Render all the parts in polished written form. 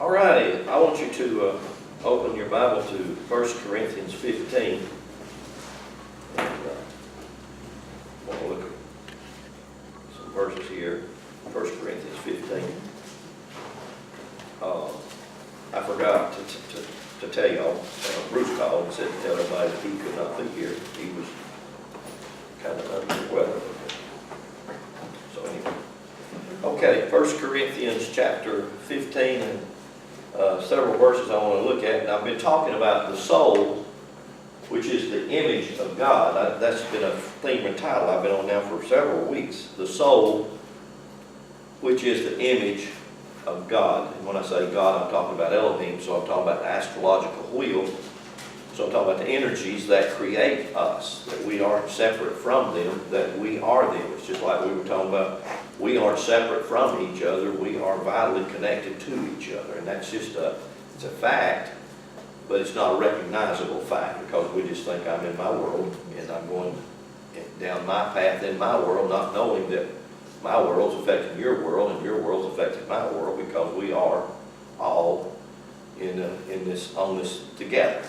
All righty, I want you to open your Bible to 1 Corinthians 15. And, I want to look at some verses here. 1 Corinthians 15. I forgot to tell y'all, Bruce called and said to tell everybody that he could not be here. He was kind of under the weather. So anyway. Okay, 1 Corinthians chapter 15, and several verses I want to look at. And I've been talking about the soul, which is the image of God. That's been a theme and title I've been on now for several weeks. The soul, which is the image of God. And when I say God, I'm talking about Elohim, so I'm talking about the astrological wheel. So I'm talking about the energies that create us, that we aren't separate from them, that we are them. It's just like we were talking about, we aren't separate from each other, we are vitally connected to each other. And that's just it's a fact, but it's not a recognizable fact, because we just think I'm in my world, and I'm going down my path in my world, not knowing that my world's affecting your world, and your world's affecting my world, because we are all on this together.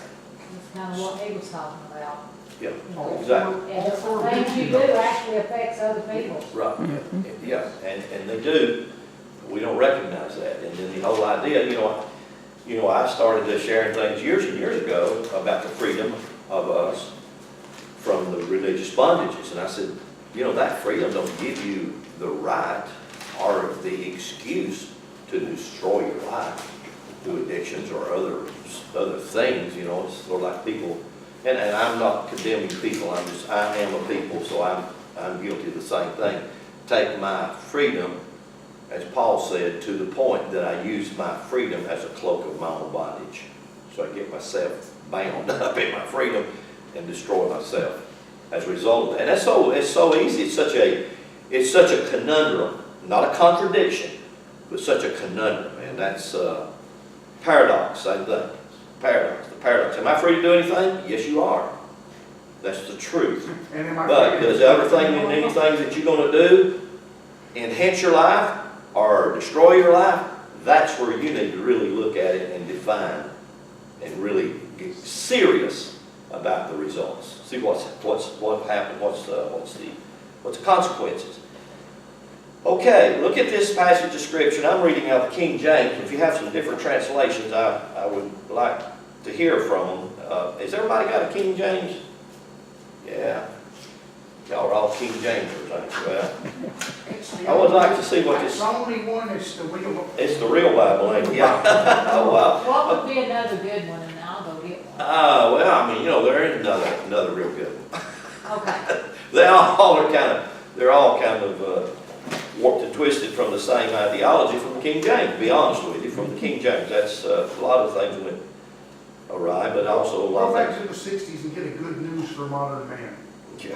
That's kind of what he was talking about. Yeah, exactly. And the things you do actually affects other people. Right. Yeah, and they do. We don't recognize that. And then the whole idea, I started sharing things years and years ago about the freedom of us from the religious bondages. And I said, that freedom don't give you the right or the excuse to destroy your life through addictions or other things. It's sort of like people, and I'm not condemning people. I am a people, so I'm guilty of the same thing. Take my freedom, as Paul said, to the point that I use my freedom as a cloak of my own bondage. So I get myself bound up in my freedom and destroy myself as a result of that. And it's so easy. It's such a conundrum, not a contradiction, but such a conundrum. And that's paradox, same thing. Paradox, the paradox. Am I free to do anything? Yes, you are. That's the truth. But does everything and anything that you're going to do enhance your life or destroy your life? That's where you need to really look at it and define and really get serious about the results. See what happened. What's the consequences? Okay, look at this passage of Scripture. I'm reading out the King James. If you have some different translations, I would like to hear from them. Has everybody got a King James? Yeah. Y'all are all King Jamesers, ain't you? Well, I would like to see what this... It's the only one that's the real... It's the real Bible, ain't it? Yeah. Oh, wow. What would be another good one, and I'll go get one. There is another real good one. Okay. They're all kind of warped and twisted from the same ideology from the King James, to be honest with you, from the King James. That's a lot of things went awry, but also a lot Go of back to the 60s and get a good news for modern man. Yeah.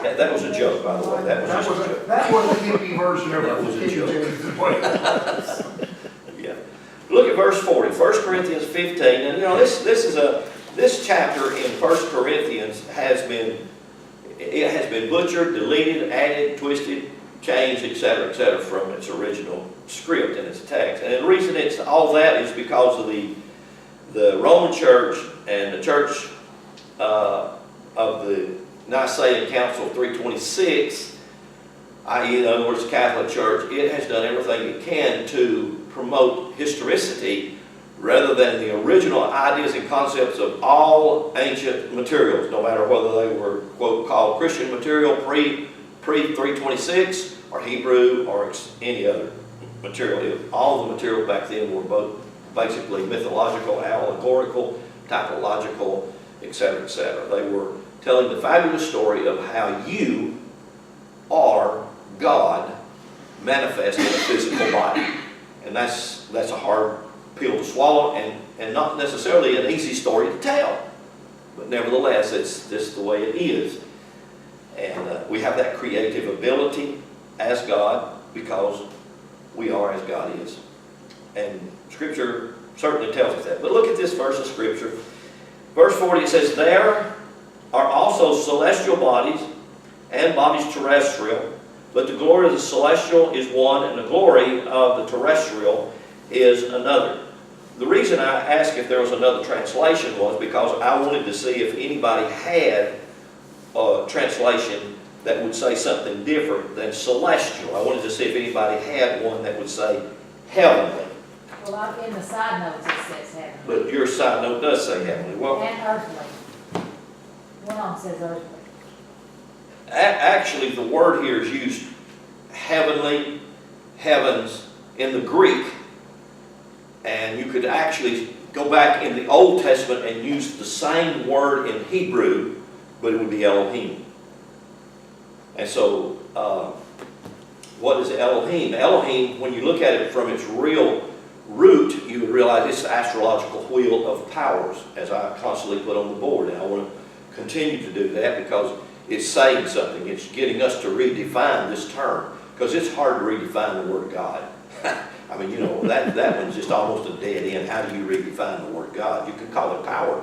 That was a joke, by the way. That was a joke. That was a hippie version of That was a King joke. James. Yeah. Look at verse 40, 1 Corinthians 15. And this chapter in 1 Corinthians has been butchered, deleted, added, twisted, changed, etc., from its original script and its text. And the reason it's all that is because of the Roman Church and the Church of the Nicene Council of 326, i.e., in other words, the Catholic Church. It has done everything it can to promote historicity rather than the original ideas and concepts of all ancient materials, no matter whether they were, quote, called Christian material pre-326 or Hebrew or any other material. All the material back then were both basically mythological, allegorical, typological, etc., etc. They were telling the fabulous story of how you are God manifest in a physical body. And that's a hard pill to swallow, and not necessarily an easy story to tell. But nevertheless, it's just the way it is. And we have that creative ability as God because we are as God is. And Scripture certainly tells us that. But look at this verse of Scripture. Verse 40, it says, "There are also celestial bodies and bodies terrestrial, but the glory of the celestial is one, and the glory of the terrestrial is another. The reason I asked if there was another translation was because I wanted to see if anybody had a translation that would say something different than celestial. I wanted to see if anybody had one that would say heavenly. Well, in the side notes it says heavenly. But your side note does say heavenly. Well, And earthly. One of them says earthly. actually, the word here is used heavenly, heavens in the Greek. And you could actually go back in the Old Testament and use the same word in Hebrew, but it would be Elohim. And so, what is Elohim? Elohim, when you look at it from its real root, you would realize it's the astrological wheel of powers, as I constantly put on the board. And I want to continue to do that because it's saying something. It's getting us to redefine this term, because it's hard to redefine the Word of God. I mean, you know, that one's just almost a dead end. How do you redefine the Word of God? You can call it power,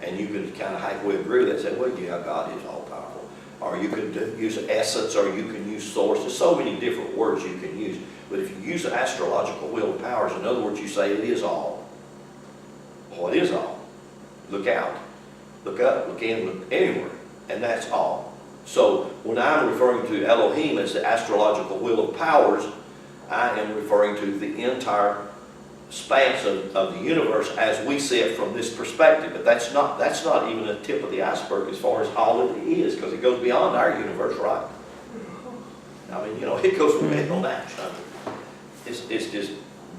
and you can kind of halfway agree with that and say, well, yeah, God is all-powerful. Or you could use essence, or you can use source. There's so many different words you can use. But if you use the astrological wheel of powers, in other words, you say it is all. Well, it is all. Look out. Look up, look in, look anywhere. And that's all. So when I'm referring to Elohim as the astrological wheel of powers, I am referring to the entire expanse of the universe as we see it from this perspective. But that's not even the tip of the iceberg as far as all it is, because it goes beyond our universe, right? I mean, you know, it goes beyond that. It's just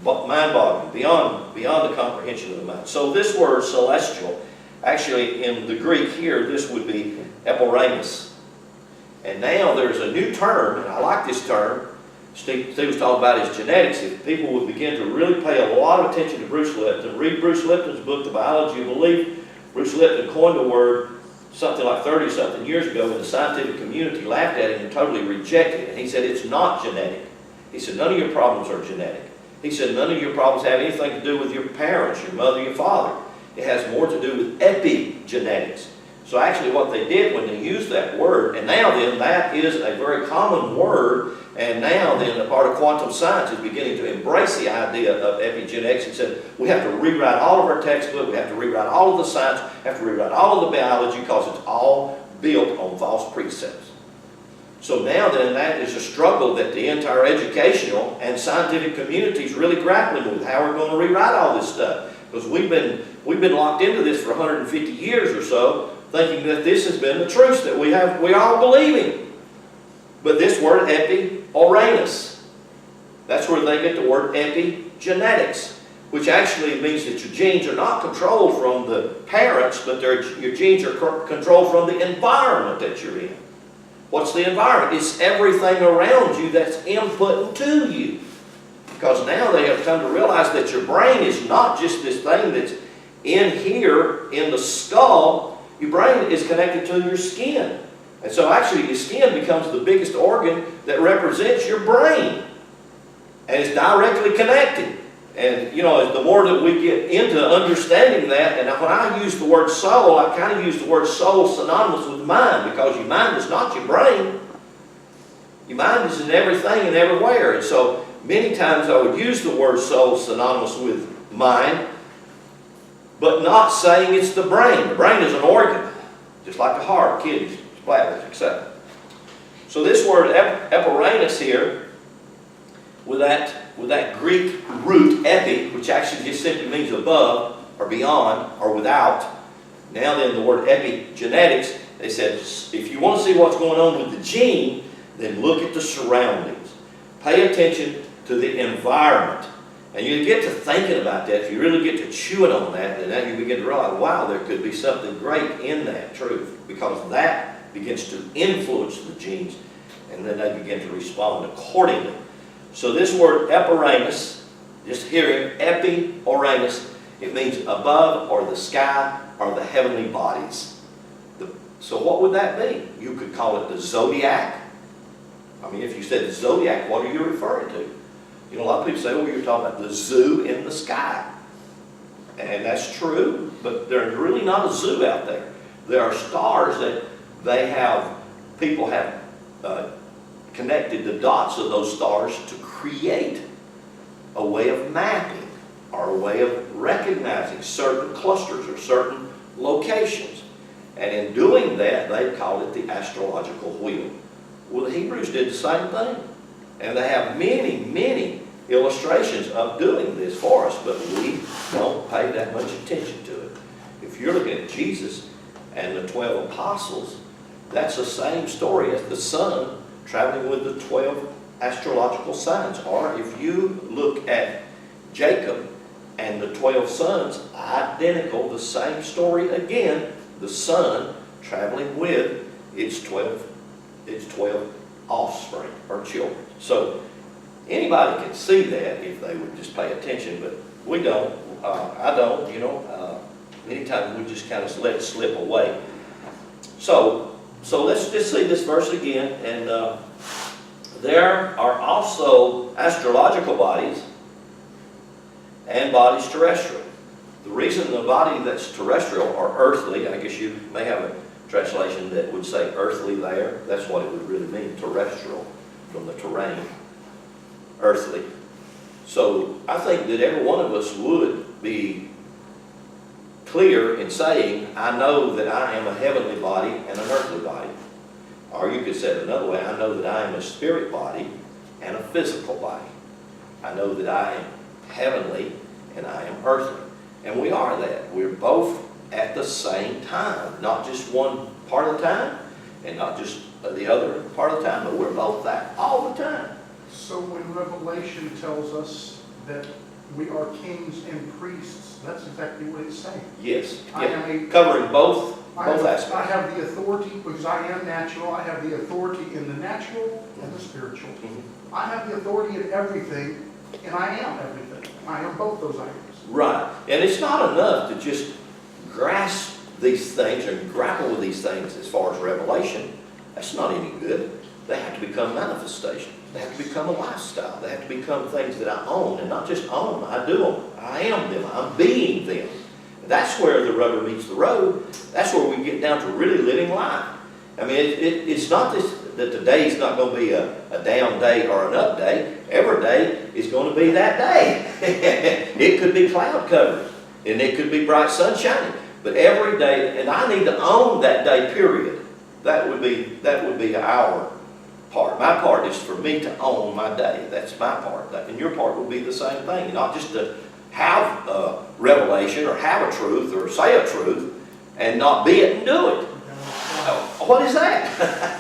mind-boggling, beyond the comprehension of the mind. So this word celestial, actually in the Greek here, this would be eporamus. And now there's a new term, and I like this term. Steve was talking about his genetics. If people would begin to really pay a lot of attention to Bruce Lipton, read Bruce Lipton's book, The Biology of Belief. Bruce Lipton coined the word something like 30-something years ago when the scientific community laughed at him and totally rejected it. And he said, it's not genetic. He said, none of your problems are genetic. He said, none of your problems have anything to do with your parents, your mother, your father. It has more to do with epigenetics. So actually what they did when they used that word, and now then that is a very common word, and now then a part of quantum science is beginning to embrace the idea of epigenetics and said, we have to rewrite all of our textbook, we have to rewrite all of the science, we have to rewrite all of the biology, because it's all built on false precepts. So now then that is a struggle that the entire educational and scientific community is really grappling with, how we're going to rewrite all this stuff. Because we've been locked into this for 150 years or so, thinking that this has been the truth that we are all believing. But this word epi-Uranus, that's where they get the word epigenetics, which actually means that your genes are not controlled from the parents, but your genes are controlled from the environment that you're in. What's the environment? It's everything around you that's input to you. Because now they have come to realize that your brain is not just this thing that's in here, in the skull. Your brain is connected to your skin. And so actually your skin becomes the biggest organ that represents your brain. And it's directly connected. And, you know, the more that we get into understanding that, and when I use the word soul, I kind of use the word soul synonymous with mind, because your mind is not your brain. Your mind is in everything and everywhere. And so many times I would use the word soul synonymous with mind, but not saying it's the brain. The brain is an organ, just like the heart, kidneys, bladders, etc. So this word eporamus here, with that Greek root epi, which actually just simply means above or beyond or without. Now then the word epigenetics, they said, if you want to see what's going on with the gene, then look at the surroundings. Pay attention to the environment. And you get to thinking about that, if you really get to chewing on that, then now you begin to realize, wow, there could be something great in that truth, because that begins to influence the genes, and then they begin to respond accordingly. So this word eporamus, just hearing epi-Uranus, it means above or the sky or the heavenly bodies. So what would that be? You could call it the zodiac. I mean, if you said the zodiac, what are you referring to? You know, a lot of people say, well, you're talking about the zoo in the sky. And that's true, but there's really not a zoo out there. There are stars that people have connected the dots of those stars to create a way of mapping or a way of recognizing certain clusters or certain locations. And in doing that, they called it the astrological wheel. Well, the Hebrews did the same thing. And they have many, many illustrations of doing this for us, but we don't pay that much attention to it. If you're looking at Jesus and the 12 apostles, that's the same story as the sun traveling with the 12 astrological signs. Or if you look at Jacob and the 12 sons, identical, the same story again, the sun traveling with its 12 offspring or children. So anybody can see that if they would just pay attention, but we don't. I don't, many times we just kind of let it slip away. So let's just see this verse again. And there are also astrological bodies and bodies terrestrial. The reason the body that's terrestrial or earthly, I guess you may have a translation that would say earthly there. That's what it would really mean, terrestrial, from the terrain, earthly. So I think that every one of us would be clear in saying, I know that I am a heavenly body and an earthly body. Or you could say it another way, I know that I am a spirit body and a physical body. I know that I am heavenly and I am earthly. And we are that. We're both at the same time. Not just one part of the time and not just the other part of the time, but we're both that all the time. So when Revelation tells us that we are kings and priests, that's exactly what it's saying. Yes. I am covering both aspects. I have the authority, because I am natural, I have the authority in the natural and the spiritual. Mm-hmm. I have the authority in everything, and I am everything. I am both those items. Right. And it's not enough to just grasp these things or grapple with these things as far as revelation. That's not any good. They have to become manifestations. They have to become a lifestyle. They have to become things that I own. And not just own them, I do them. I am them. I'm being them. That's where the rubber meets the road. That's where we get down to really living life. I mean, it's not this, that today's not going to be a down day or an up day. Every day is going to be that day. It could be cloud covered, and it could be bright sun shining. But every day, and I need to own that day, period. That would be our part. My part is for me to own my day. That's my part. And your part will be the same thing. Not just to have a revelation or have a truth or say a truth and not be it and do it. What is that?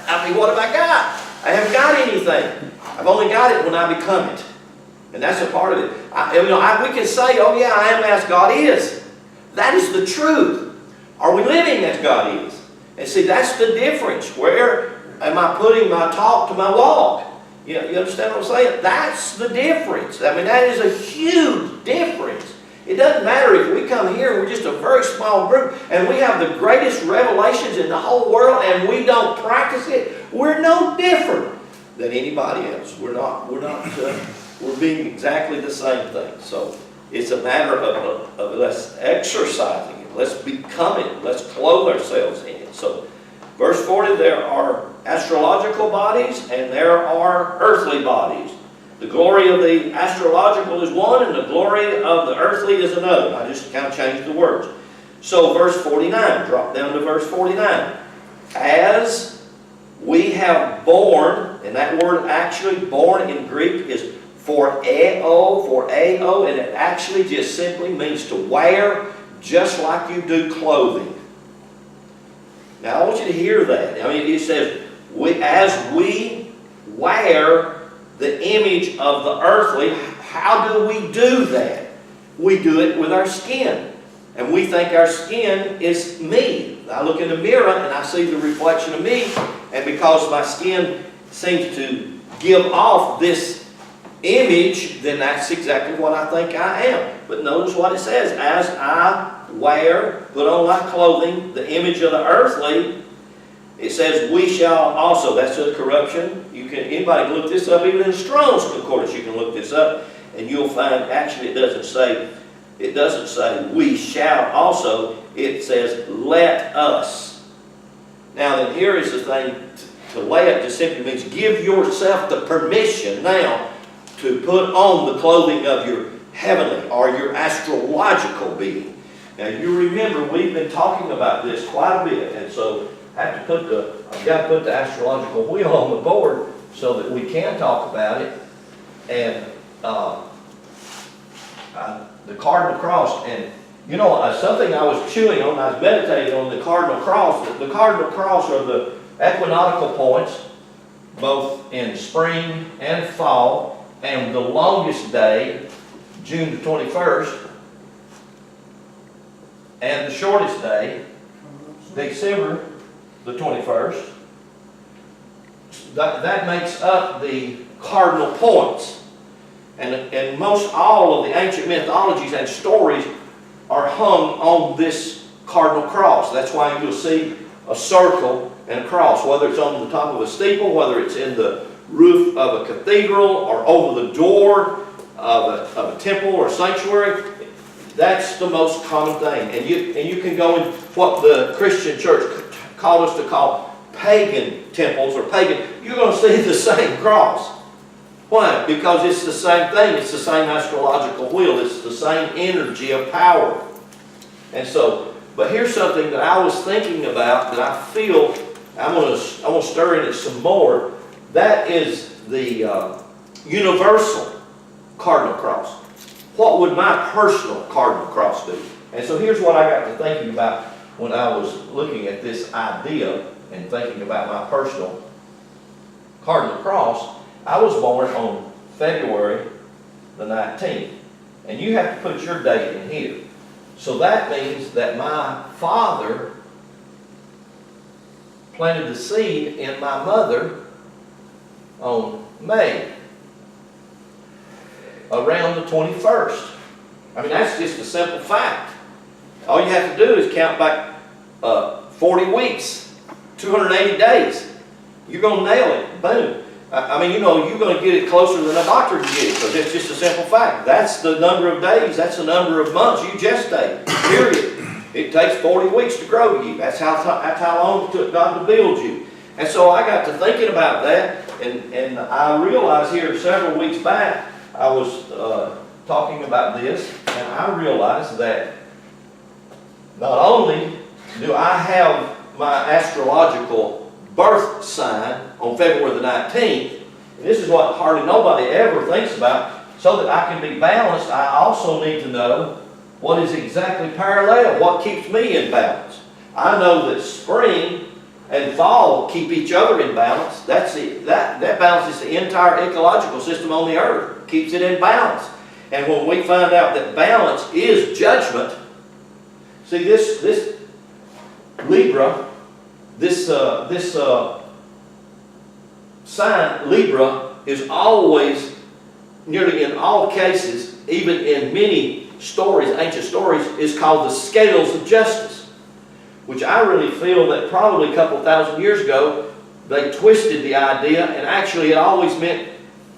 I mean, what have I got? I haven't got anything. I've only got it when I become it. And that's a part of it. We can say, oh yeah, I am as God is. That is the truth. Are we living as God is? And see, that's the difference. Where am I putting my talk to my walk? You understand what I'm saying? That's the difference. I mean, that is a huge difference. It doesn't matter if we come here and we're just a very small group and we have the greatest revelations in the whole world and we don't practice it. We're no different than anybody else. We're being exactly the same thing. So it's a matter of us exercising it. Let's become it. Let's clothe ourselves in it. So verse 40, there are astrological bodies and there are earthly bodies. The glory of the astrological is one and the glory of the earthly is another. I just kind of changed the words. So verse 49, drop down to verse 49. As we have borne, and that word actually born in Greek is phoreo, and it actually just simply means to wear just like you do clothing. Now I want you to hear that. I mean, it says, as we wear the image of the earthly. How do we do that? We do it with our skin. And we think our skin is me. I look in the mirror and I see the reflection of me. And because my skin seems to give off this image, then that's exactly what I think I am. But notice what it says. As I wear, put on like clothing, the image of the earthly, it says, we shall also, that's a corruption. Anybody can look this up, even in Strong's Concordance, you can look this up, and you'll find, actually it doesn't say we shall also, it says let us. Now then here is the thing, to let just simply means give yourself the permission now to put on the clothing of your heavenly or your astrological being. Now you remember we've been talking about this quite a bit, and so I've got to put the astrological wheel on the board so that we can talk about it. And the cardinal cross, and you know, something I was chewing on, I was meditating on the cardinal cross. The cardinal cross are the equinoctial points, both in spring and fall, and the longest day, June the 21st, and the shortest day, December the 21st. That makes up the cardinal points. And most all of the ancient mythologies and stories are hung on this cardinal cross. That's why you'll see a circle and a cross, whether it's on the top of a steeple, whether it's in the roof of a cathedral, or over the door of a temple or sanctuary. That's the most common thing. And you can go in what the Christian church called us to call pagan temples or pagan. You're going to see the same cross. Why? Because it's the same thing. It's the same astrological wheel. It's the same energy of power. And so, but here's something that I was thinking about that I feel I'm going to stir in it some more. That is the universal cardinal cross. What would my personal cardinal cross do? And so here's what I got to thinking about when I was looking at this idea and thinking about my personal cardinal cross. I was born on February the 19th. And you have to put your date in here. So that means that my father planted the seed in my mother on May, around the 21st. I mean, that's just a simple fact. All you have to do is count back 40 weeks, 280 days. You're going to nail it. Boom. I mean, you know, you're going to get it closer than a doctor can get it, because it's just a simple fact. That's the number of days, that's the number of months you gestate, period. It takes 40 weeks to grow you. That's how long it took God to build you. And so I got to thinking about that, and I realized here several weeks back, I was talking about this, and I realized that not only do I have my astrological birth sign on February the 19th, and this is what hardly nobody ever thinks about, so that I can be balanced, I also need to know what is exactly parallel, what keeps me in balance. I know that spring and fall keep each other in balance. That balances the entire ecological system on the earth, keeps it in balance. And when we find out that balance is judgment, see this Libra, this sign Libra is always, nearly in all cases, even in many stories, ancient stories, is called the scales of justice, which I really feel that probably a couple thousand years ago they twisted the idea, and actually it always meant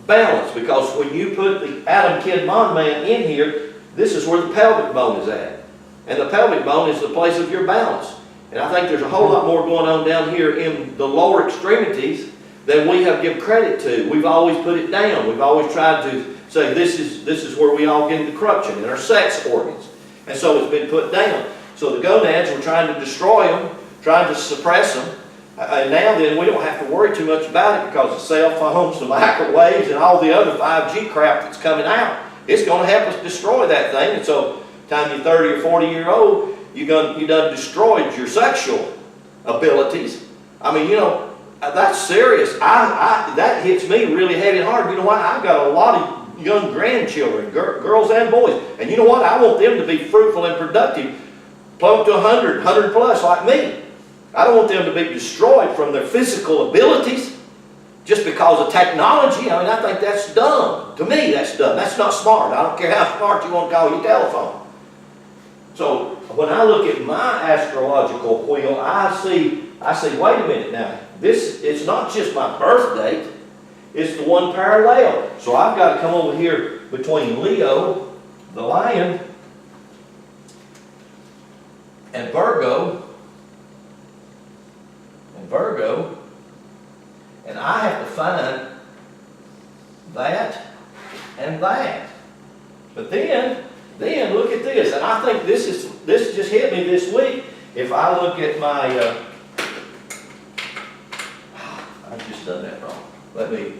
balance, because when you put the Adam Kid Mon Man in here, this is where the pelvic bone is at, and the pelvic bone is the place of your balance. And I think there's a whole lot more going on down here in the lower extremities than we have given credit to. We've always put it down. We've always tried to say this is where we all get the corruption in our sex organs. And so it's been put down. So the gonads, we're trying to destroy them, trying to suppress them. And now then we don't have to worry too much about it, because the cell phones, the microwaves, and all the other 5G crap that's coming out, it's going to help us destroy that thing. And so time you're 30 or 40 years old, you done destroyed your sexual abilities. I mean, you know, that's serious. That hits me really heavy and hard. You know what? I've got a lot of young grandchildren, girls and boys. And you know what? I want them to be fruitful and productive, plumb to 100 plus like me. I don't want them to be destroyed from their physical abilities just because of technology. I mean, I think that's dumb. To me, that's dumb. That's not smart. I don't care how smart you want to call your telephone. So when I look at my astrological wheel, I see, wait a minute now, it's not just my birth date, it's the one parallel. So I've got to come over here between Leo, the lion, and Virgo, and I have to find that I think this just hit me this week. If I look at my, I've just done that wrong. Let me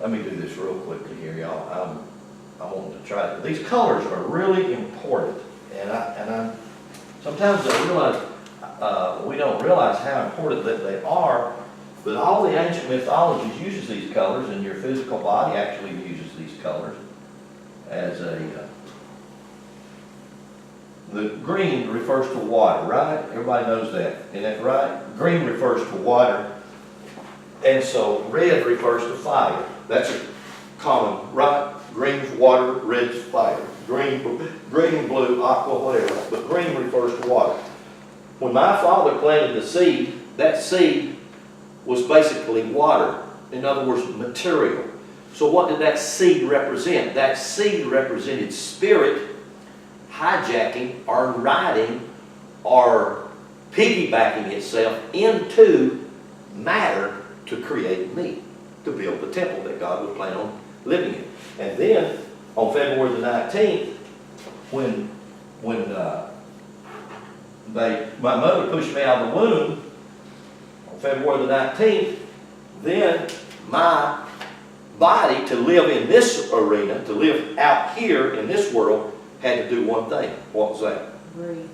do this real quickly here, y'all. I want to try it. These colors are really important, and I sometimes I realize we don't realize how important that they are. But all the ancient mythologies uses these colors, and your physical body actually uses these colors as a. The green refers to water, right? Everybody knows that. Isn't that right? Green refers to water. And so red refers to fire. That's a common, right? Green's water, red's fire. Green, blue, aqua, whatever. But green refers to water. When my father planted the seed, that seed was basically water. In other words, material. So what did that seed represent? That seed represented spirit hijacking or riding or piggybacking itself into matter to create me, to build the temple that God was planning on living in. And then on February the 19th, when my mother pushed me out of the womb, on February the 19th, then my body, to live in this arena, to live out here in this world, had to do one thing. What was that? Breathe.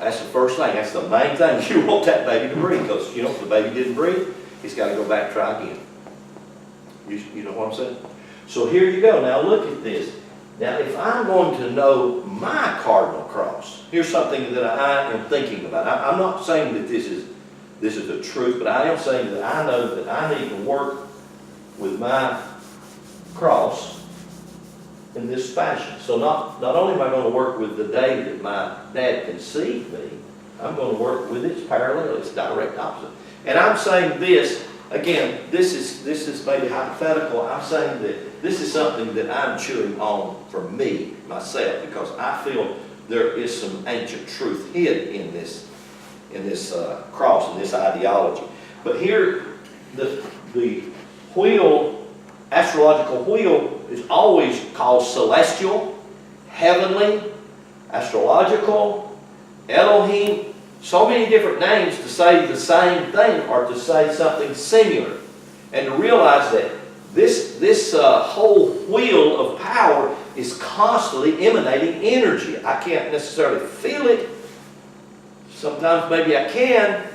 That's the first thing. That's the main thing. You want that baby to breathe, because you know if the baby didn't breathe, he's got to go back and try again. You know what I'm saying? So here you go. Now look at this. Now if I'm going to know my cardinal cross, here's something that I am thinking about. I'm not saying that this is the truth, but I am saying that I know that I need to work with my cross in this fashion. So not only am I going to work with the day that my dad conceived me, I'm going to work with its parallel, its direct opposite. And I'm saying this, again, this is maybe hypothetical. I'm saying that this is something that I'm chewing on for me, myself, because I feel there is some ancient truth hid in this cross, in this ideology. But here, the wheel, astrological wheel, is always called celestial, heavenly, astrological, Elohim, so many different names to say the same thing or to say something similar. And to realize that this whole wheel of power is constantly emanating energy. I can't necessarily feel it. Sometimes maybe I can,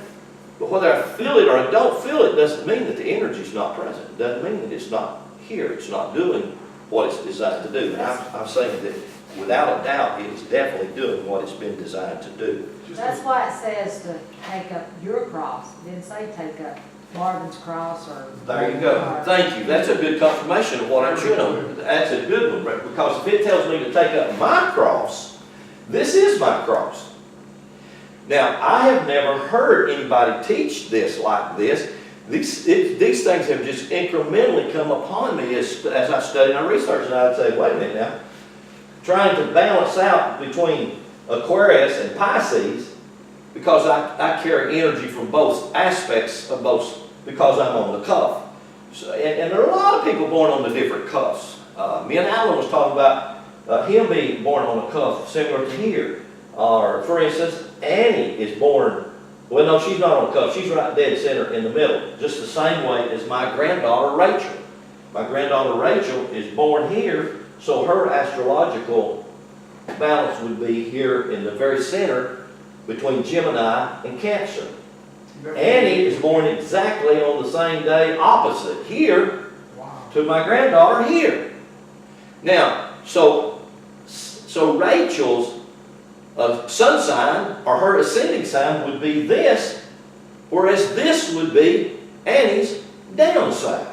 but whether I feel it or I don't feel it doesn't mean that the energy is not present. It doesn't mean that it's not here. It's not doing what it's designed to do. And I'm saying that without a doubt, it is definitely doing what it's been designed to do. That's why it says to take up your cross. It didn't say take up Marvin's cross or... There you go. Thank you. That's a good confirmation of what I'm chewing on. That's a good one, right? Because if it tells me to take up my cross, this is my cross. Now, I have never heard anybody teach this like this. These things have just incrementally come upon me as I studied and I researched, and I'd say, wait a minute now. Trying to balance out between Aquarius and Pisces, because I carry energy from both aspects of both, because I'm on the cuff. So, and there are a lot of people born on the different cuffs. Me and Alan was talking about him being born on a cuff similar to here. Or, for instance, Annie is born, well, no, she's not on a cuff. She's right dead center in the middle, just the same way as my granddaughter, Rachel. My granddaughter, Rachel, is born here, so her astrological balance would be here in the very center between Gemini and Cancer. Annie is born exactly on the same day opposite here to my granddaughter here. Now, so Rachel's sun sign or her ascending sign would be this, whereas this would be Annie's downside.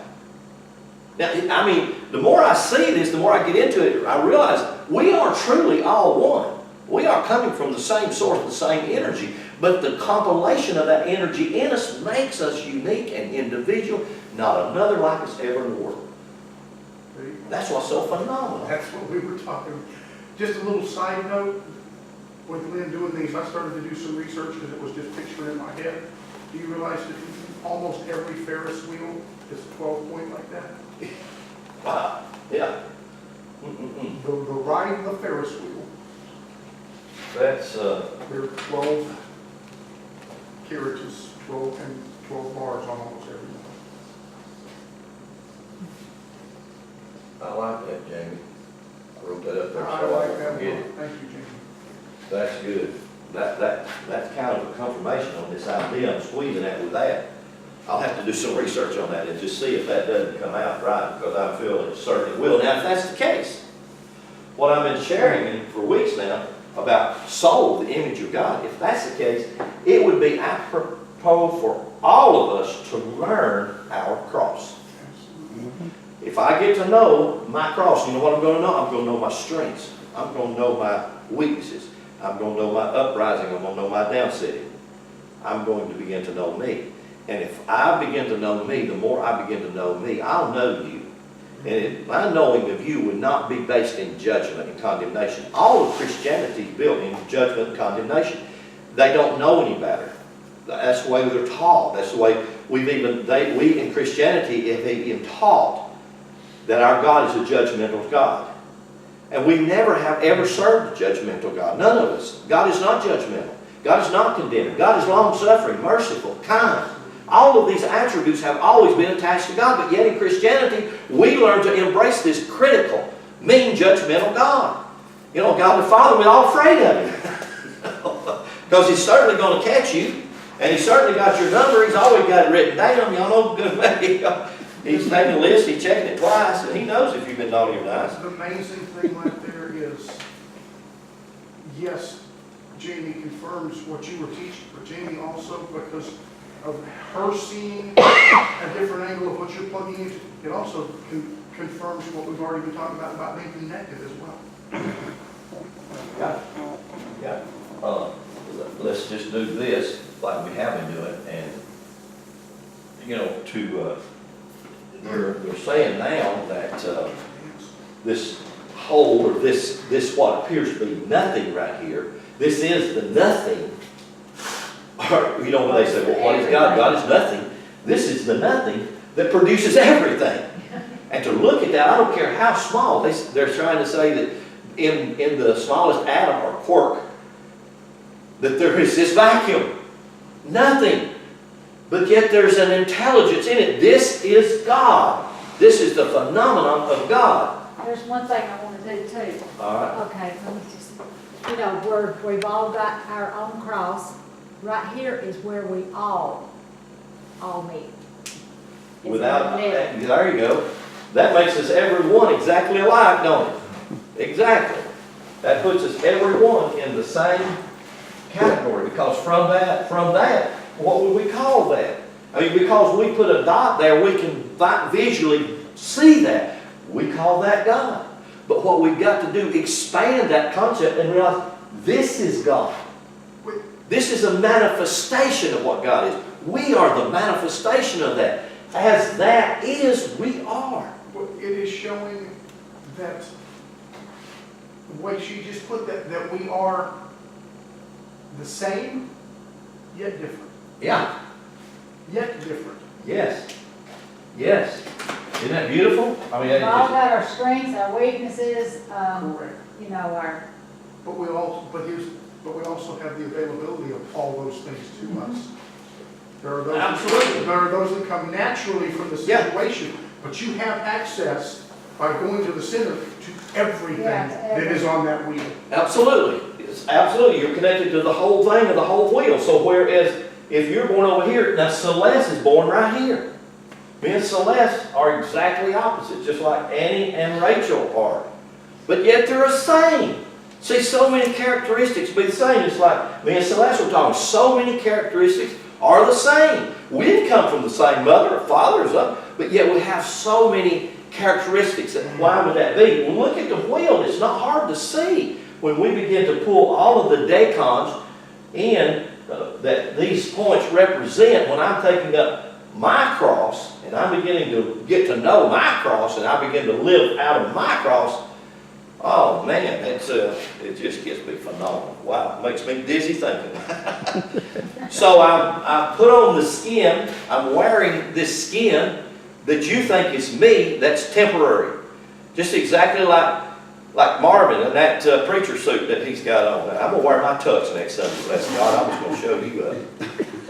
Now, I mean, the more I see this, the more I get into it, I realize we are truly all one. We are coming from the same source, the same energy, but the compilation of that energy in us makes us unique and individual, not another like us ever in the world. That's what's so phenomenal. That's what we were talking. Just a little side note, with Lynn doing these, I started to do some research because it was just pictured in my head. Do you realize that almost every Ferris wheel is a 12-point like that? Wow. Yeah. the ride of the Ferris wheel, That's, there are 12 carriages, 12 and 12 bars on almost every one. I like that, Jamie. I wrote that up there. I so like don't that forget one. it. Thank you, Jamie. That's good. That's kind of a confirmation on this idea. I'm squeezing that with that. I'll have to do some research on that and just see if that doesn't come out right, because I feel it certainly will. Now, if that's the case, what I've been sharing for weeks now about soul, the image of God, if that's the case, it would be apropos for all of us to learn our cross. If I get to know my cross, you know what I'm going to know? I'm going to know my strengths. I'm going to know my weaknesses. I'm going to know my uprising. I'm going to know my downsitting. I'm going to begin to know me. And if I begin to know me, the more I begin to know me, I'll know you. And my knowing of you would not be based in judgment and condemnation. All of Christianity is built in judgment and condemnation. They don't know any better. That's the way they're taught. That's the way we in Christianity have been taught that our God is a judgmental God. And we never have ever served a judgmental God. None of us. God is not judgmental. God is not condemning. God is long-suffering, merciful, kind. All of these attributes have always been attached to God, but yet in Christianity, we learn to embrace this critical, mean, judgmental God. You know, God the Father, we're all afraid of Him. Because He's certainly going to catch you, and He's certainly got your number. He's always got it written down. Y'all know good way. He's making a list, He's checking it twice, and He knows if you've been naughty or nice. The amazing thing right there is, yes, Jamie confirms what you were teaching, but Jamie also, because of her seeing a different angle of what you're plugging into, it also confirms what we've already been talking about being connected as well. Yeah. Let's just do this like we have been doing, and you know, they're saying now that this whole, or this what appears to be nothing right here, this is the nothing. Or, you know, when they say, well, what is God? God is nothing. This is the nothing that produces everything. And to look at that, I don't care how small, they're trying to say that in the smallest atom or quark, that there is this vacuum. Nothing. But yet there's an intelligence in it. This is God. This is the phenomenon of God. There's one thing I want to do too. All right. Okay, let me just, where we've all got our own cross. Right here is where we all meet. It's Without, in the middle. there you go. That makes us everyone exactly alike, don't it? Exactly. That puts us everyone in the same category, because from that, what would we call that? I mean, because we put a dot there, we can visually see that. We call that God. But what we've got to do, expand that concept and realize this is God. This is a manifestation of what God is. We are the manifestation of that. As that is, we are. It is showing that the way she just put that we are the same, yet different. Yeah. Yet different. Yes. Yes. Isn't that beautiful? I mean, We've all got our strengths, our weaknesses, Correct. our... But we also have the availability of all those things to us. There are those Absolutely. There are those that come naturally from the situation, but you have access by going to the center to everything that is on that wheel. Absolutely. It's absolutely. You're connected to the whole thing of the whole wheel. So whereas if you're born over here, now Celeste is born right here. Me and Celeste are exactly opposite, just like Annie and Rachel are. But yet they're the same. See, so many characteristics be the same. It's like me and Celeste were talking. So many characteristics are the same. We didn't come from the same mother or father or something, but yet we have so many characteristics. And why would that be? Well, look at the wheel. It's not hard to see when we begin to pull all of the decons in that these points represent. When I'm taking up my cross and I'm beginning to get to know my cross and I begin to live out of my cross, oh man, it just gets me phenomenal. Wow, it makes me dizzy thinking. So I put on the skin. I'm wearing this skin that you think is me, that's temporary. Just exactly like Like Marvin in that preacher suit that he's got on. I'm gonna wear my tux next Sunday, bless God. I was gonna show you up.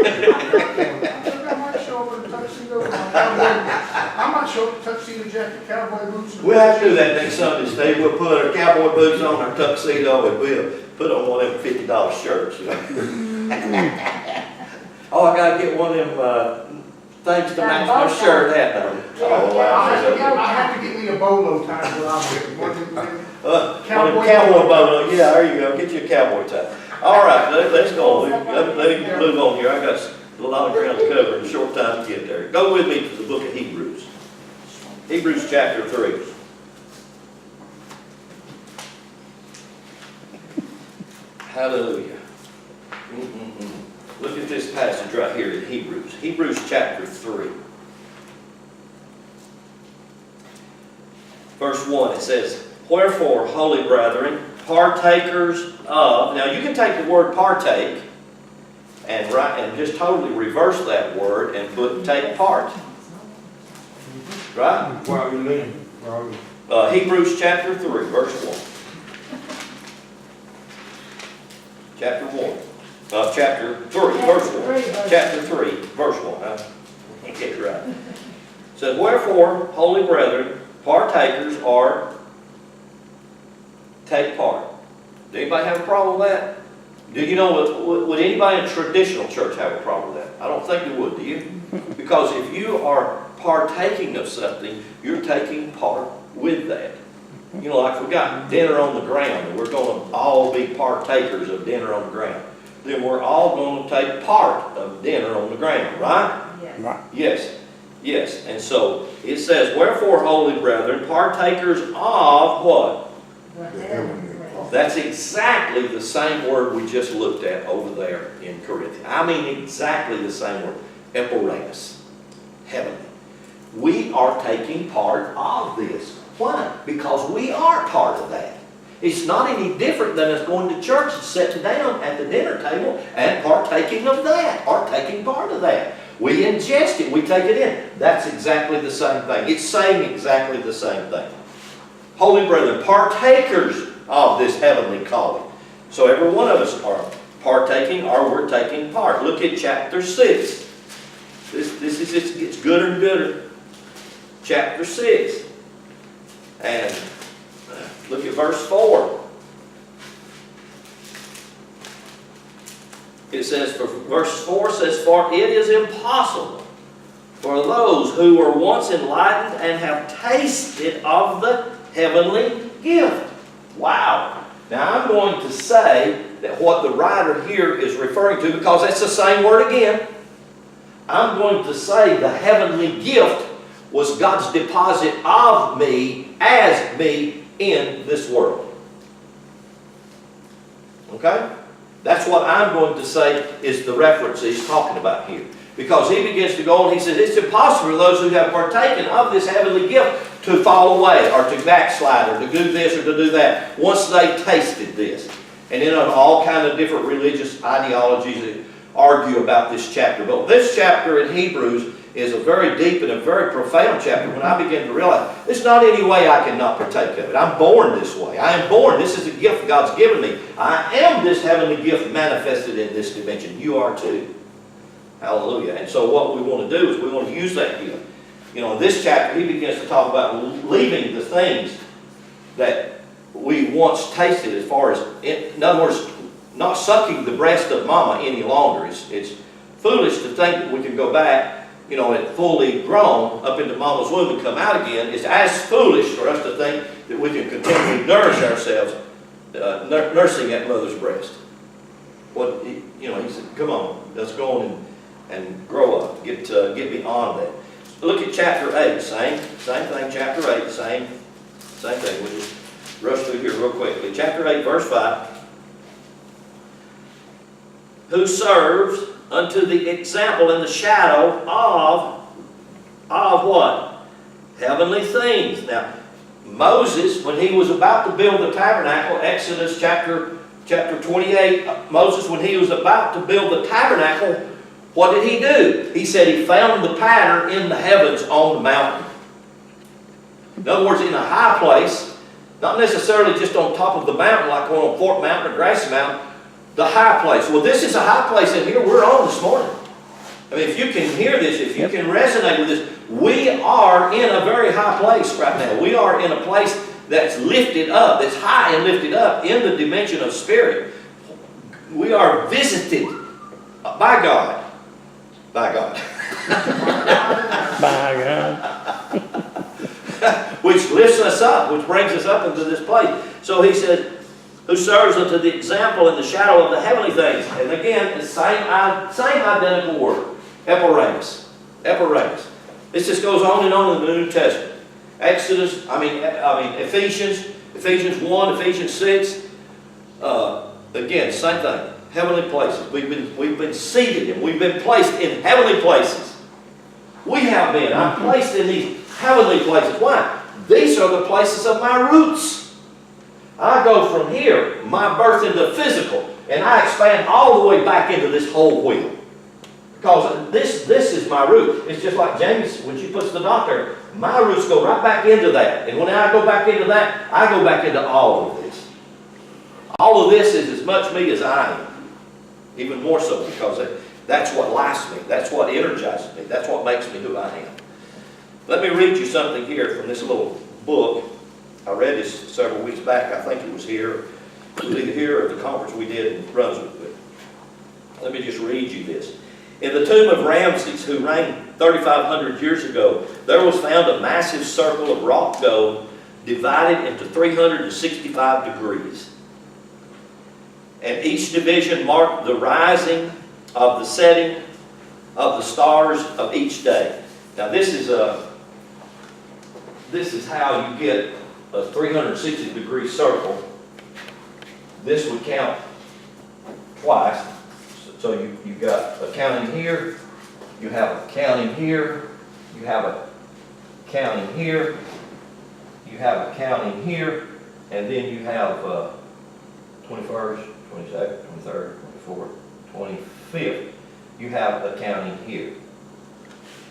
I might show up in a tuxedo, I might show up in a tuxedo jacket, cowboy boots. We'll have to do that next Sunday, Steve. We'll put our cowboy boots on, our tuxedo, and we'll put on one of them $50 shirts, you know. Oh, I gotta get one of them, things to match my shirt, haven't I? Oh, wow. I have to get me a bolo tie when I'm one of them. Cowboy bolo, yeah, there you go, get you a cowboy tie. All right, let's go, let me move on here, I got a lot of ground to cover in a short time to get there. Go with me to the book of Hebrews. Hebrews chapter 3. Hallelujah. Look at this passage right here in Hebrews. Hebrews chapter 3. Verse 1, it says, "Wherefore, holy brethren, partakers of..." Now you can take the word partake and just totally reverse that word and put take part. Right? Where are you living? Where are you? Hebrews chapter 3, verse 1. Chapter 1. Chapter 3, verse 1. Chapter 3, verse 1. I get it right. It says, "Wherefore, holy brethren, partakers are..." Take part. Does anybody have a problem with that? Do you know, would anybody in a traditional church have a problem with that? I don't think they would, do you? Because if you are partaking of something, you're taking part with that. You know, like we got dinner on the ground, and we're going to all be partakers of dinner on the ground. Then we're all going to take part of dinner on the ground, right? Yes. Right. Yes. Yes. And so it says, "Wherefore, holy brethren, partakers of" what? That's exactly the same word we just looked at over there in Corinthians. I mean exactly the same word. Eporemus. Heavenly. We are taking part of this. Why? Because we are part of that. It's not any different than us going to church and sitting down at the dinner table and partaking of that, or taking part of that. We ingest it, we take it in. That's exactly the same thing. It's saying exactly the same thing. Holy brethren, partakers of this heavenly calling. So every one of us are partaking, or we're taking part. Look at chapter 6. It gets gooder and gooder. Chapter 6. And look at verse 4. It says, verse 4 says, "For it is impossible for those who were once enlightened and have tasted of the heavenly gift." Wow. Now I'm going to say that what the writer here is referring to, because that's the same word again, I'm going to say the heavenly gift was God's deposit of me, as me, in this world. Okay? That's what I'm going to say is the reference he's talking about here. Because he begins to go on, he says, it's impossible for those who have partaken of this heavenly gift to fall away, or to backslide, or to do this, or to do that, once they tasted this. And then all kind of different religious ideologies that argue about this chapter. But this chapter in Hebrews is a very deep and a very profound chapter when I begin to realize there's not any way I can not partake of it. I'm born this way. I am born. This is a gift God's given me. I am this heavenly gift manifested in this dimension. You are too. Hallelujah. And so what we want to do is we want to use that gift. You know, in this chapter, he begins to talk about leaving the things that we once tasted, as far as, in other words, not sucking the breast of mama any longer. It's foolish to think that we can go back, you know, and fully grown up into mama's womb and come out again. It's as foolish for us to think that we can continue to nourish ourselves nursing at mother's breast. What, you know, he said, come on, let's go on and grow up, get beyond that. Look at chapter 8, same thing, chapter 8, same thing. We'll just rush through here real quickly. Chapter 8, verse 5. Who serves unto the example and the shadow of what? Heavenly things. Now, Moses, when he was about to build the tabernacle, Exodus chapter 28, Moses, when he was about to build the tabernacle, what did he do? He said he found the pattern in the heavens on the mountain. In other words, in a high place, Not necessarily just on top of the mountain like we're on Fort Mountain or Grassy Mountain, the high place. Well, this is a high place in here we're on this morning. I mean, if you can hear this, if you can resonate with this, we are in a very high place right now. We are in a place that's lifted up, that's high and lifted up in the dimension of spirit. We are visited by God. By God. By God. Which lifts us up, which brings us up into this place. So he said, who serves unto the example in the shadow of the heavenly things. And again, the same identical word. Epiremus. Epiremus. This just goes on in the New Testament. Ephesians 1, Ephesians 6. Again, same thing. Heavenly places. We've been seated and we've been placed in heavenly places. We have been. I'm placed in these heavenly places. Why? These are the places of my roots. I go from here, my birth into physical, and I expand all the way back into this whole wheel. Because this is my root. It's just like James, when she puts the dot there, my roots go right back into that. And when I go back into that, I go back into all of this. All of this is as much me as I am. Even more so, because that's what lasts me. That's what energizes me. That's what makes me who I am. Let me read you something here from this little book. I read this several weeks back. I think it was here. It was either here or the conference we did in Brunswick. But let me just read you this. In the tomb of Ramses, who reigned 3,500 years ago, there was found a massive circle of wrought gold divided into 365 degrees. And each division marked the rising of the setting of the stars of each day. Now this is how you get a 360 degree circle. This would count twice. So you've got a counting here, you have a counting here, you have a counting here, you have a counting here, and then you have 21st, 22nd, 23rd, 24th, 25th. You have a counting here.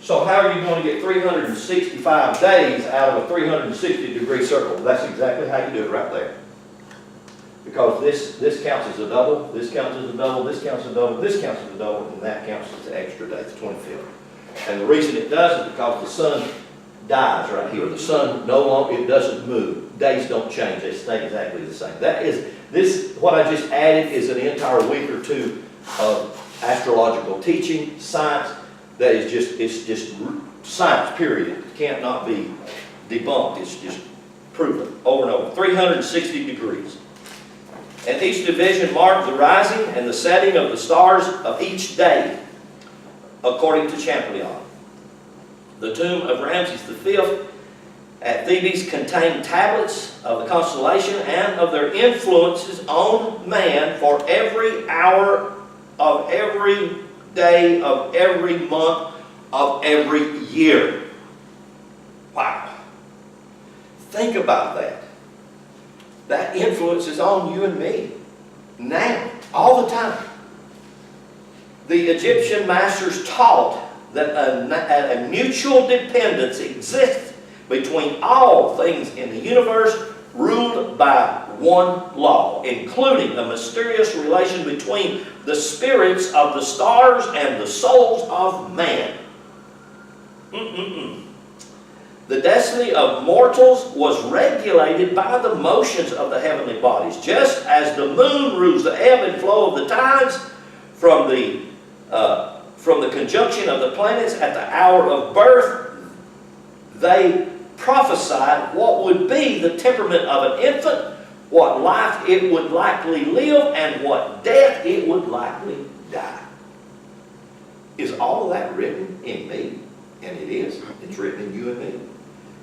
So how are you going to get 365 days out of a 360 degree circle? That's exactly how you do it right there. Because this counts as a double, this counts as a double, this counts as a double, this counts as a double, and that counts as an extra day, it's 25th. And the reason it does is because the sun dies right here. The sun no longer, it doesn't move. Days don't change, they stay exactly the same. That is, what I just added is an entire week or two of astrological teaching, science, that is it's just science, period. It can't not be debunked, it's just proven over and over. 360 degrees. And each division marked the rising and the setting of the stars of each day, according to Champollion. The tomb of Ramses V at Thebes contained tablets of the constellation and of their influences on man for every hour of every day of every month of every year. Wow. Think about that. That influence is on you and me now, all the time. The Egyptian masters taught that a mutual dependence exists between all things in the universe, ruled by one law, including a mysterious relation between the spirits of the stars and the souls of man. The destiny of mortals was regulated by the motions of the heavenly bodies, just as the moon rules the ebb and flow of the tides from the conjunction of the planets at the hour of birth. They prophesied what would be the temperament of an infant, what life it would likely live, and what death it would likely die. Is all of that written in me? And it is. It's written in you and me.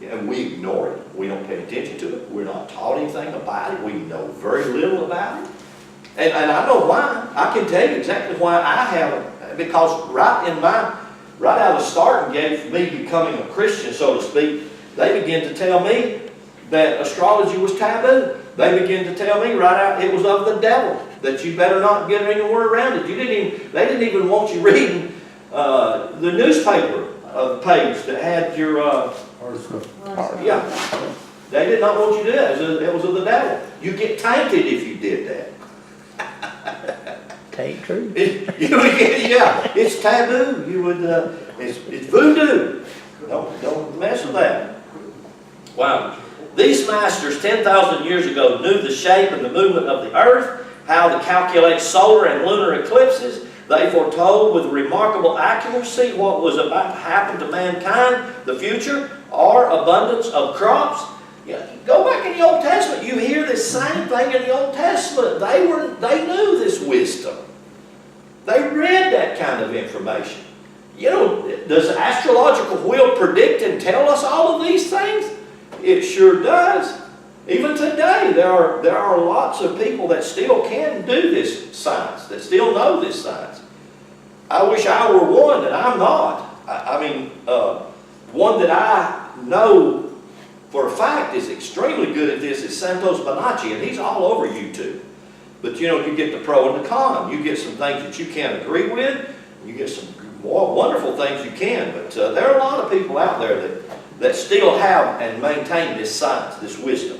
And we ignore it. We don't pay attention to it. We're not taught anything about it. We know very little about it. And I know why. I can tell you exactly why I haven't. Because right out of the starting gate for me becoming a Christian, so to speak, they began to tell me that astrology was taboo. They began to tell me right out it was of the devil, that you better not get anywhere around it. They didn't even want you reading the newspaper page that had your Horoscope. yeah. They did not want you to do that. It was of the devil. You get tainted if you did that. Ain't true. You would get, yeah, it's taboo. You would, it's voodoo. Don't mess with that. Wow. These masters 10,000 years ago knew the shape and the movement of the earth, how to calculate solar and lunar eclipses. They foretold with remarkable accuracy what was about to happen to mankind, the future, or abundance of crops. Yeah, go back in the Old Testament. You hear this same thing in the Old Testament. They knew this wisdom. They read that kind of information. You know, does the astrological wheel predict and tell us all of these things? It sure does. Even today, there are lots of people that still can do this science, that still know this science. I wish I were one, and I'm not. I mean, one that I know for a fact is extremely good at this is Santos Bonacci, and he's all over YouTube. But you know, you get the pro and the con. You get some things that you can't agree with. You get some more wonderful things you can. But there are a lot of people out there that still have and maintain this science, this wisdom.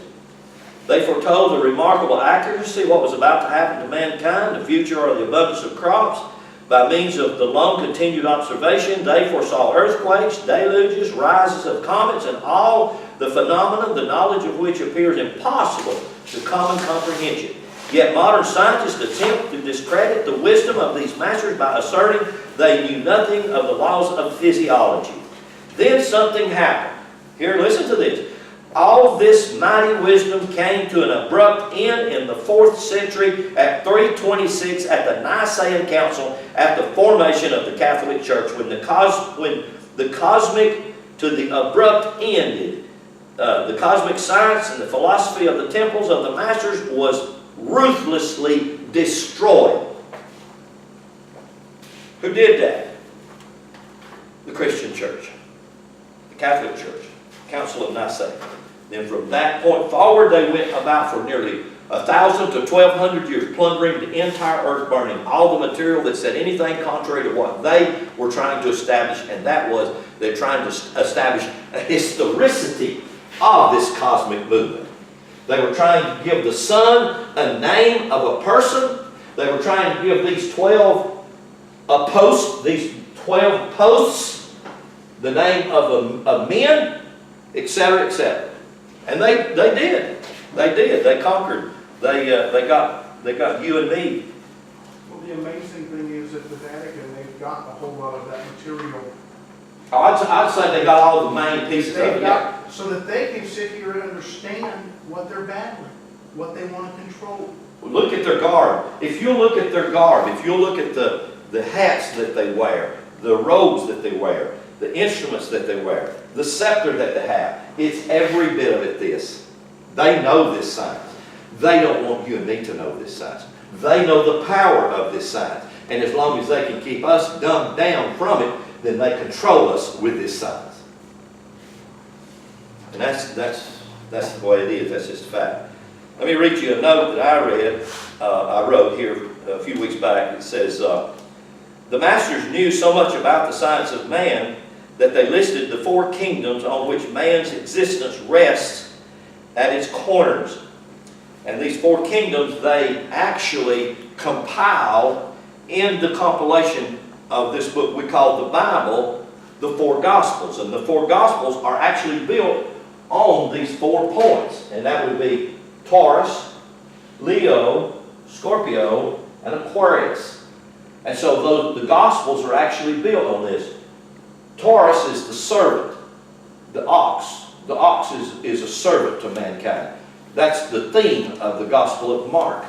They foretold with remarkable accuracy what was about to happen to mankind, the future or the abundance of crops. By means of the long continued observation, they foresaw earthquakes, deluges, rises of comets, and all the phenomena, the knowledge of which appears impossible to common comprehension. Yet modern scientists attempt to discredit the wisdom of these masters by asserting they knew nothing of the laws of physiology. Then something happened. Here, listen to this. All this mighty wisdom came to an abrupt end in the 4th century at 326 at the Nicene Council at the formation of the Catholic Church. When the cosmic to the abrupt ended, the cosmic science and the philosophy of the temples of the masters was ruthlessly destroyed. Who did that? The Christian Church, the Catholic Church, Council of Nicaea. Then from that point forward, they went about for nearly 1,000 to 1,200 years, plundering the entire earth, burning all the material that said anything contrary to what they were trying to establish, and that was they're trying to establish a historicity of this cosmic movement. They were trying to give the sun a name of a person. They were trying to give these 12 posts, these 12 posts, the name of men, etc., etc. And they did. They did. They conquered. They got you and me. Well, the amazing thing is that the Vatican, they've got a whole lot of that material. Oh, I'd say they got all the main pieces of it. Got, so that they can sit here and understand what they're battling, what they want to control. Look at their garb. If you look at their garb, if you look at the hats that they wear, the robes that they wear, the instruments that they wear, the scepter that they have, it's every bit of it this. They know this science. They don't want you and me to know this science. They know the power of this science. And as long as they can keep us dumbed down from it, then they control us with this science. And that's the way it is. That's just a fact. Let me read you a note that I wrote here a few weeks back. It says, the masters knew so much about the science of man that they listed the 4 kingdoms on which man's existence rests at its corners. And these 4 kingdoms, they actually compile in the compilation of this book we call the Bible, the 4 Gospels. And the 4 Gospels are actually built on these 4 points. And that would be Taurus, Leo, Scorpio, and Aquarius. And so the Gospels are actually built on this. Taurus is the servant, the ox. The ox is a servant to mankind. That's the theme of the Gospel of Mark.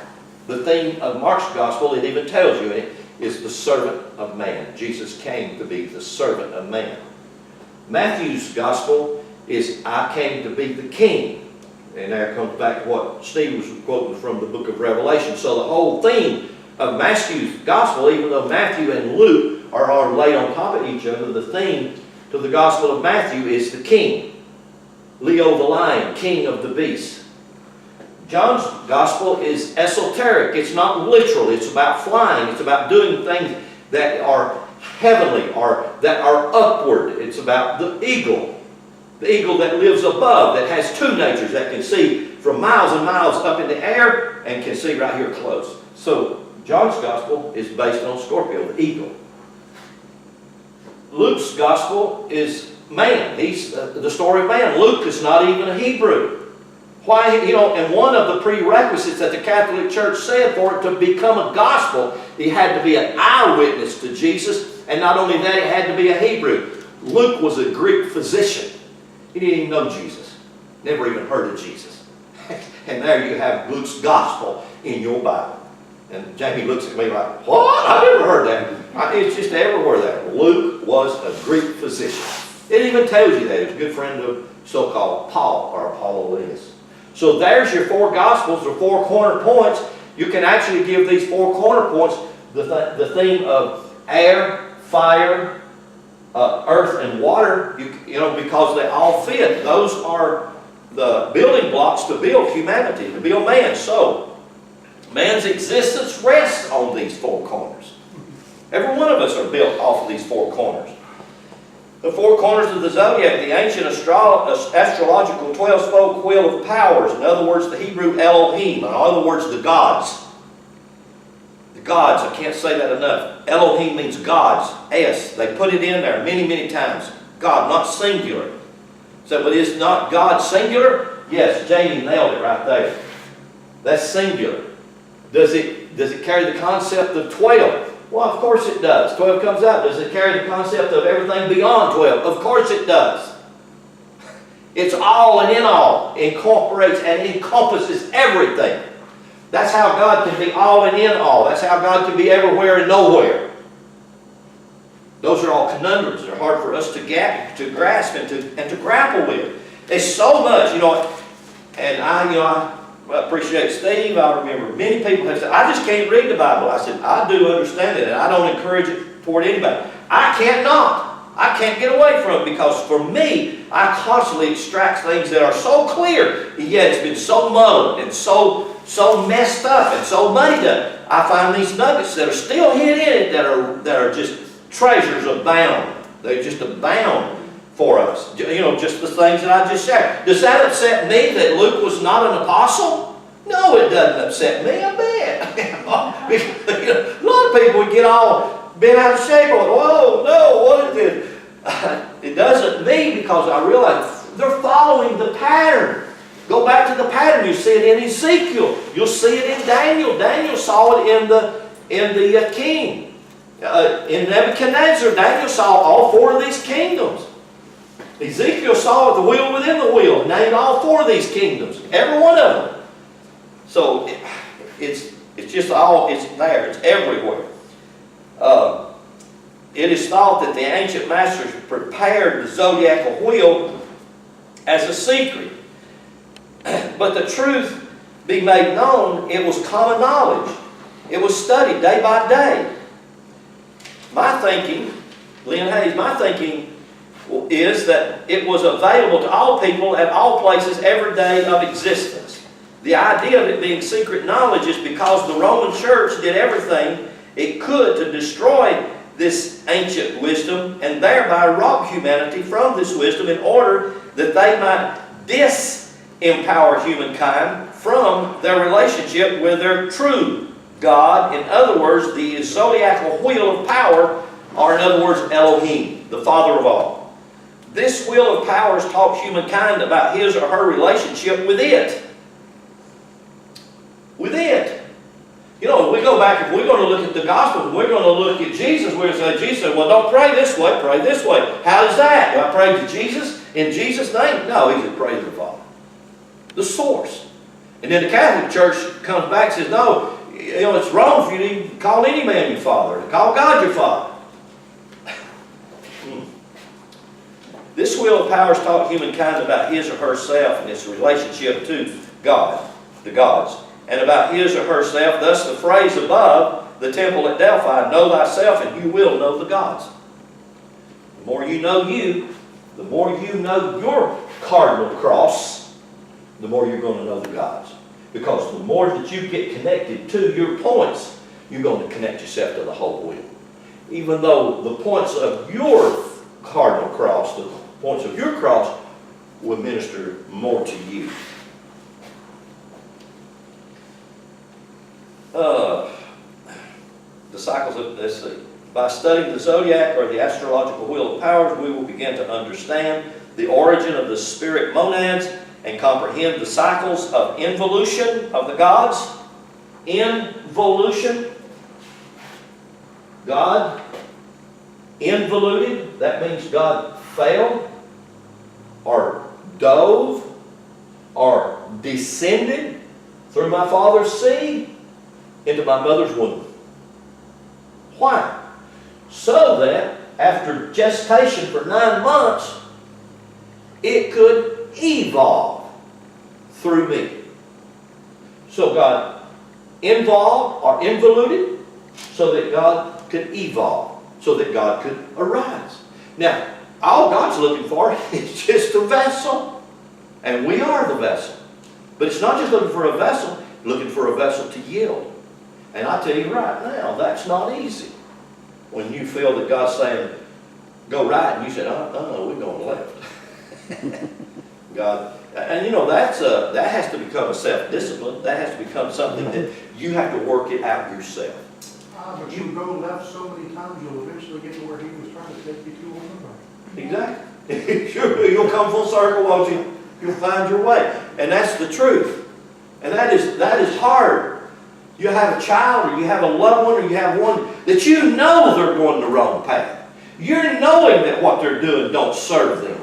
The theme of Mark's Gospel, it even tells you in it, is the servant of man. Jesus came to be the servant of man. Matthew's Gospel is, I came to be the king. And there comes back to what Steve was quoting from the book of Revelation. So the whole theme of Matthew's Gospel, even though Matthew and Luke are laid on top of each other, the theme to the Gospel of Matthew is the king. Leo the lion, king of the beasts. John's Gospel is esoteric. It's not literal. It's about flying. It's about doing things that are heavenly or that are upward. It's about the eagle. The eagle that lives above, that has two natures, that can see from miles and miles up in the air and can see right here close. So John's gospel is based on Scorpio, the eagle. Luke's gospel is man. He's the story of man. Luke is not even a Hebrew. Why, and one of the prerequisites that the Catholic Church said for it to become a gospel, he had to be an eyewitness to Jesus, and not only that, it had to be a Hebrew. Luke was a Greek physician. He didn't even know Jesus. Never even heard of Jesus. And there you have Luke's gospel in your Bible. And Jamie looks at me like, what? I never heard that. It's just everywhere there. Luke was a Greek physician. It even tells you that. He was a good friend of so-called Paul or Apollos. So there's your four gospels, or four corner points. You can actually give these four corner points the theme of air, fire, earth, and water, because they all fit. Those are the building blocks to build humanity, to build man. So man's existence rests on these four corners. Every one of us are built off of these four corners. The four corners of the zodiac, the ancient astrological 12-spoke wheel of powers. In other words, the Hebrew Elohim. In other words, the gods. The gods, I can't say that enough. Elohim means gods. S. They put it in there many, many times. God, not singular. So, but is not God singular? Yes, Jamie nailed it right there. That's singular. Does it carry the concept of 12? Well, of course it does. 12 comes out. Does it carry the concept of everything beyond 12? Of course it does. It's all and in all. Incorporates and encompasses everything. That's how God can be all and in all. That's how God can be everywhere and nowhere. Those are all conundrums. They're hard for us to grasp and to grapple with. There's so much, and I appreciate Steve. I remember many people have said, I just can't read the Bible. I said, I do understand it, and I don't encourage it toward anybody. I can't not. I can't get away from it, because for me, I constantly extract things that are so clear, and yet it's been so muddled and so messed up and so muddied up. I find these nuggets that are still hidden in it that are just treasures abound. They just abound for us. Just the things that I just shared. Does that upset me that Luke was not an apostle? No, it doesn't upset me a bit. A lot of people would get all bent out of shape. Whoa, no, what is it? It doesn't me, because I realize they're following the pattern. Go back to the pattern. You see it in Ezekiel. You'll see it in Daniel. Daniel saw it in the king. In Nebuchadnezzar, Daniel saw all four of these kingdoms. Ezekiel saw the wheel within the wheel, named all four of these kingdoms, every one of them. So it's just all, it's there, it's everywhere. It is thought that the ancient masters prepared the zodiacal wheel as a secret. But the truth being made known, it was common knowledge. It was studied day by day. My thinking, Lynn Hayes, my thinking is that it was available to all people at all places every day of existence. The idea of it being secret knowledge is because the Roman Church did everything it could to destroy this ancient wisdom and thereby rob humanity from this wisdom in order that they might disempower humankind from their relationship with their true God. In other words, the zodiacal wheel of power, or in other words, Elohim, the Father of all. This wheel of powers taught humankind about his or her relationship with it. With it. We go back, if we're going to look at the gospel, and we're going to look at Jesus, we're going to say, Jesus said, well, don't pray this way, pray this way. How is that? Do I pray to Jesus in Jesus' name? No, he said, pray to the Father. The source. And then the Catholic Church comes back and says, no, it's wrong for you to call any man your father. Call God your father. This wheel of powers taught humankind about his or herself and its relationship to God, the gods, and about his or herself. Thus the phrase above, the temple at Delphi, know thyself and you will know the gods. The more you know you, the more you know your cardinal cross, the more you're going to know the gods. Because the more that you get connected to your points, you're going to connect yourself to the whole wheel. Even though the points of your cardinal cross, the points of your cross, will minister more to you. The cycles of, let's see. By studying the zodiac or the astrological wheel of powers, we will begin to understand the origin of the spirit monads and comprehend the cycles of involution of the gods. Involution. God involuted, that means God failed, or dove, or descended through my father's seed into my mother's womb. Why? So that after gestation for 9 months, it could evolve through me. So God involved or involuted so that God could evolve, so that God could arise. Now, all God's looking for is just a vessel. And we are the vessel. But it's not just looking for a vessel, looking for a vessel to yield. And I tell you right now, that's not easy. When you feel that God's saying, go right, and you say, oh, we're going left. God, and you know, that has to become a self-discipline. That has to become something that you have to work it out yourself. But you go left so many times, you'll eventually get to where he was trying to take you to on the right. Exactly. Sure, you'll come full circle, won't you? You'll find your way. And that's the truth. And that is hard. You have a child, or you have a loved one, or you have one that you know they're going the wrong path. You're knowing that what they're doing don't serve them.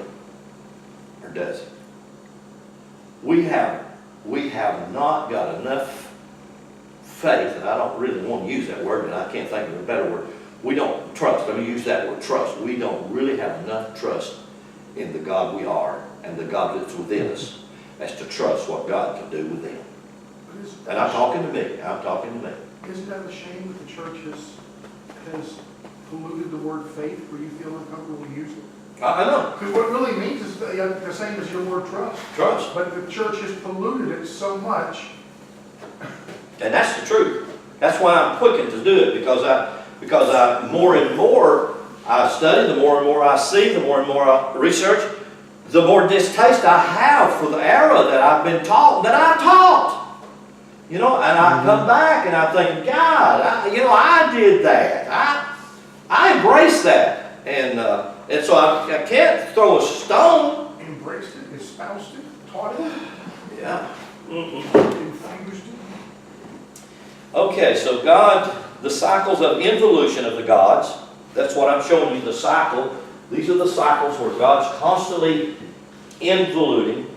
Or does it? We have not got enough faith, and I don't really want to use that word, and I can't think of a better word. We don't trust. Let me use that word, trust. We don't really have enough trust in the God we are and the God that's within us as to trust what God can do within. And I'm talking to me. I'm talking to me. Isn't that a shame that the church has polluted the word faith where you feel uncomfortable using it? I know. Because what it really means is the same as your word trust. Trust. But the church has polluted it so much. And that's the truth. That's why I'm quickened to do it, because I more and more I study, the more and more I see, the more and more I research, the more distaste I have for the era that I've been taught, that I taught. You know, and I come back and I think, God, I did that. I embraced that. And so I can't throw a stone. Embraced it, espoused it, taught it. Yeah. Infused it. Okay, so God, the cycles of involution of the gods, that's what I'm showing you, the cycle. These are the cycles where God's constantly involuting,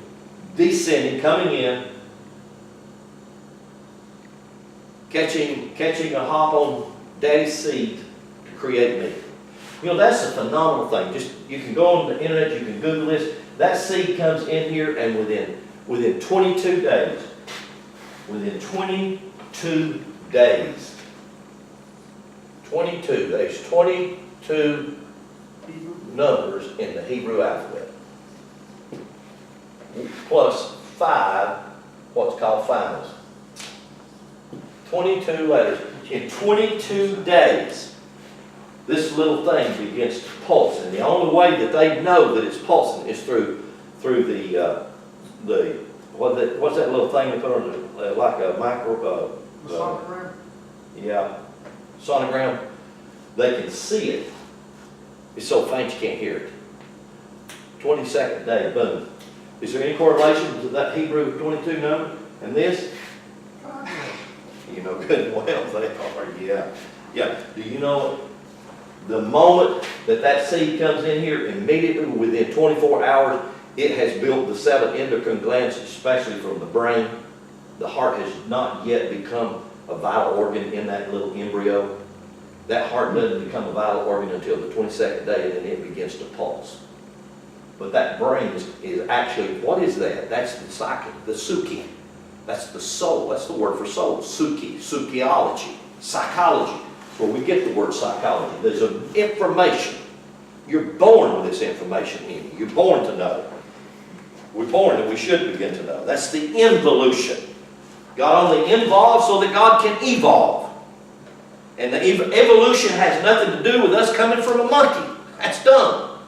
descending, coming in, catching a hop on Daddy's seed to create me. You know, that's a phenomenal thing. Just, you can go on the internet, you can Google this. That seed comes in here, and within 22 days, within 22 days, 22, there's 22 numbers in the Hebrew alphabet, plus 5 what's called finals. 22 letters. In 22 days, this little thing begins to pulse, and the only way that they know that it's pulsing is through the what's that little thing they put on the, like a micro The sonogram? yeah, sonogram. They can see it. It's so faint you can't hear it. 22nd day, boom. Is there any correlation to that Hebrew 22 number and this? You know good and well they are, yeah. Yeah, do you know the moment that seed comes in here, immediately within 24 hours, it has built the 7 endocrine glands, especially from the brain. The heart has not yet become a vital organ in that little embryo. That heart doesn't become a vital organ until the 22nd day, and then it begins to pulse. But that brain is actually, what is that? That's the psyche, the suki. That's the soul. That's the word for soul. Suki, sukiology, psychology. That's where we get the word psychology. There's information. You're born with this information in you. You're born to know. We're born and we should begin to know. That's the involution. God only involves so that God can evolve. And the evolution has nothing to do with us coming from a monkey. That's dumb.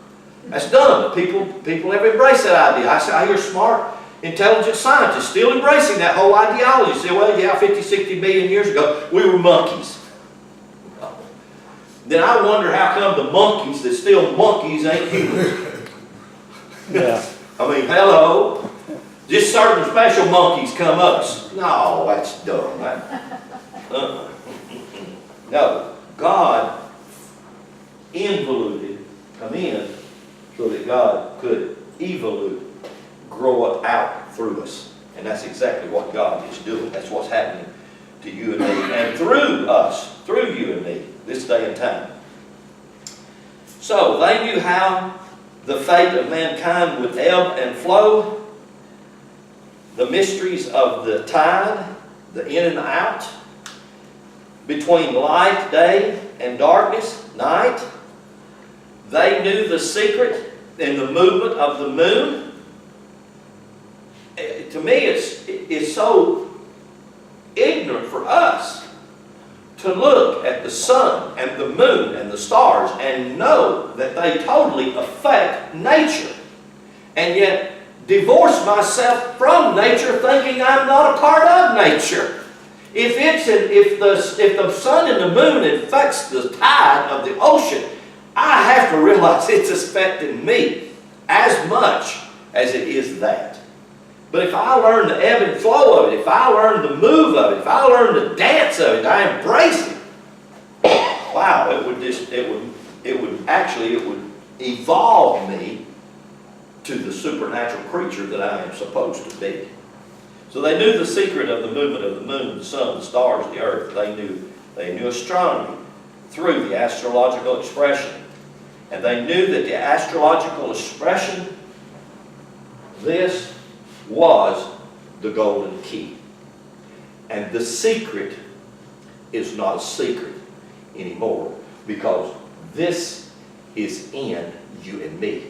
That's dumb. People have embraced that idea. I hear smart, intelligent scientists still embracing that whole ideology. Say, well, yeah, 50, 60 million years ago, we were monkeys. Then I wonder how come the monkeys that still monkeys ain't humans. Yeah. I mean, hello. Just certain special monkeys come us. No, that's dumb. No, God involuted, come in, so that God could evolute, grow up out through us. And that's exactly what God is doing. That's what's happening to you and me, and through us, through you and me, this day and time. So, they knew how the fate of mankind would ebb and flow, the mysteries of the tide, the in and out, between light, day, and darkness, night. They knew the secret in the movement of the moon. To me, it's so ignorant for us to look at the sun and the moon and the stars and know that they totally affect nature, and yet divorce myself from nature thinking I'm not a part of nature. If the sun and the moon affects the tide of the ocean, I have to realize it's affecting me as much as it is that. But if I learn the ebb and flow of it, if I learn the move of it, if I learn the dance of it, I embrace it. Wow, it would evolve me to the supernatural creature that I am supposed to be. So they knew the secret of the movement of the moon, the sun, the stars, the earth. They knew astronomy through the astrological expression. And they knew that the astrological expression, this was the golden key. And the secret is not a secret anymore, because this is in you and me.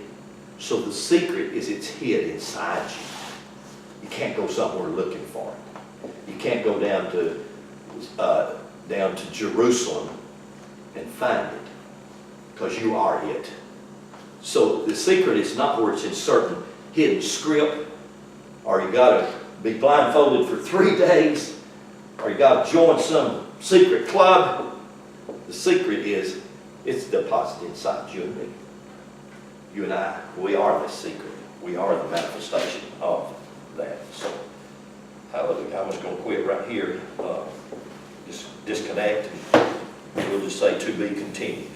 So the secret is it's hid inside you. You can't go somewhere looking for it. You can't go down to Jerusalem and find it, because you are it. So the secret is not where it's in certain hidden script, or you got to be blindfolded for 3 days, or you got to join some secret club. The secret is it's deposited inside you and me. You and I, we are the secret. We are the manifestation of that. So, hallelujah. I'm just going to quit right here. Just disconnect, and we'll just say to be continued.